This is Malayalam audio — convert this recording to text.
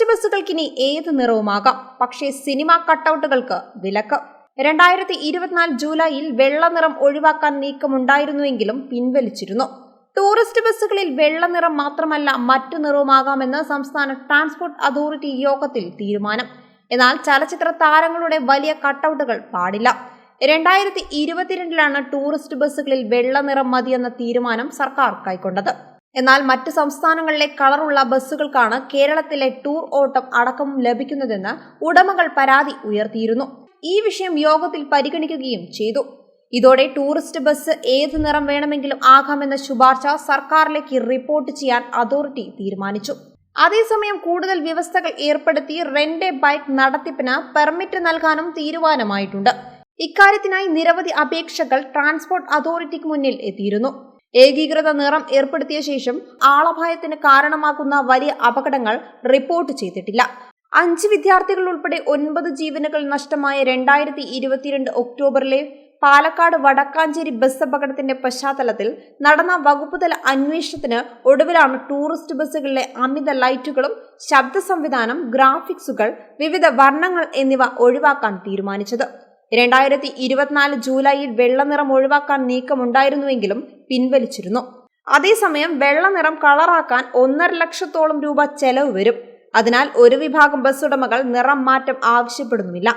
ടൂറിസ്റ്റ് ബസ്സുകൾക്കിനി ഏത് നിറവുമാകാം. പക്ഷേ സിനിമാ കട്ടൌട്ടുകൾക്ക് വിലക്ക്. 2024 ജൂലൈയിൽ വെള്ള നിറം ഒഴിവാക്കാൻ നീക്കമുണ്ടായിരുന്നുവെങ്കിലും പിൻവലിച്ചിരുന്നു. ടൂറിസ്റ്റ് ബസ്സുകളിൽ വെള്ള നിറം മാത്രമല്ല മറ്റു നിറവുമാകാമെന്ന് സംസ്ഥാന ട്രാൻസ്പോർട്ട് അതോറിറ്റി യോഗത്തിൽ തീരുമാനം. എന്നാൽ ചലച്ചിത്ര താരങ്ങളുടെ വലിയ കട്ടൌട്ടുകൾ പാടില്ല. 2022 ടൂറിസ്റ്റ് ബസ്സുകളിൽ വെള്ള നിറം മതിയെന്ന തീരുമാനം സർക്കാർ കൈക്കൊണ്ടത്. എന്നാൽ മറ്റ് സംസ്ഥാനങ്ങളിലെ കളറുള്ള ബസ്സുകൾക്കാണ് കേരളത്തിലെ ടൂർ ഓട്ടം അടക്കവും ലഭിക്കുന്നതെന്ന് ഉടമകൾ പരാതി ഉയർത്തിയിരുന്നു. ഈ വിഷയം യോഗത്തിൽ പരിഗണിക്കുകയും ചെയ്തു. ഇതോടെ ടൂറിസ്റ്റ് ബസ് ഏത് നിറം വേണമെങ്കിലും ആകാമെന്ന ശുപാർശ സർക്കാരിലേക്ക് റിപ്പോർട്ട് ചെയ്യാൻ അതോറിറ്റി തീരുമാനിച്ചു. അതേസമയം കൂടുതൽ വ്യവസ്ഥകൾ ഏർപ്പെടുത്തി റെന്റ് എ ബൈക്ക് നടത്തിപ്പിന് പെർമിറ്റ് നൽകാനും തീരുമാനമായിട്ടുണ്ട്. ഇക്കാര്യത്തിനായി നിരവധി അപേക്ഷകൾ ട്രാൻസ്പോർട്ട് അതോറിറ്റിക്ക് മുന്നിൽ എത്തിയിരുന്നു. ഏകീകൃത നിറം ഏർപ്പെടുത്തിയ ശേഷം ആളപായത്തിന് കാരണമാകുന്ന വലിയ അപകടങ്ങൾ റിപ്പോർട്ട് ചെയ്തിട്ടില്ല. 5 വിദ്യാർത്ഥികൾ ഉൾപ്പെടെ 9 ജീവനുകൾ നഷ്ടമായ 2022 ഒക്ടോബറിലെ പാലക്കാട് വടക്കാഞ്ചേരി ബസ് അപകടത്തിന്റെ പശ്ചാത്തലത്തിൽ നടന്ന വകുപ്പുതല അന്വേഷണത്തിന് ഒടുവിലാണ് ടൂറിസ്റ്റ് ബസ്സുകളിലെ അമിത ലൈറ്റുകളും ശബ്ദ സംവിധാനം, ഗ്രാഫിക്സുകൾ, വിവിധ വർണ്ണങ്ങൾ എന്നിവ ഒഴിവാക്കാൻ തീരുമാനിച്ചത്. 2024 ജൂലൈയിൽ വെള്ളനിറം ഒഴിവാക്കാൻ നീക്കമുണ്ടായിരുന്നുവെങ്കിലും പിൻവലിച്ചിരുന്നു. അതേസമയം വെള്ളനിറം കളറാക്കാൻ 1.5 ലക്ഷത്തോളം രൂപ ചെലവ് വരും. അതിനാൽ ഒരു വിഭാഗം ബസ് ഉടമകൾ നിറം മാറ്റം ആവശ്യപ്പെടുന്നുമില്ല.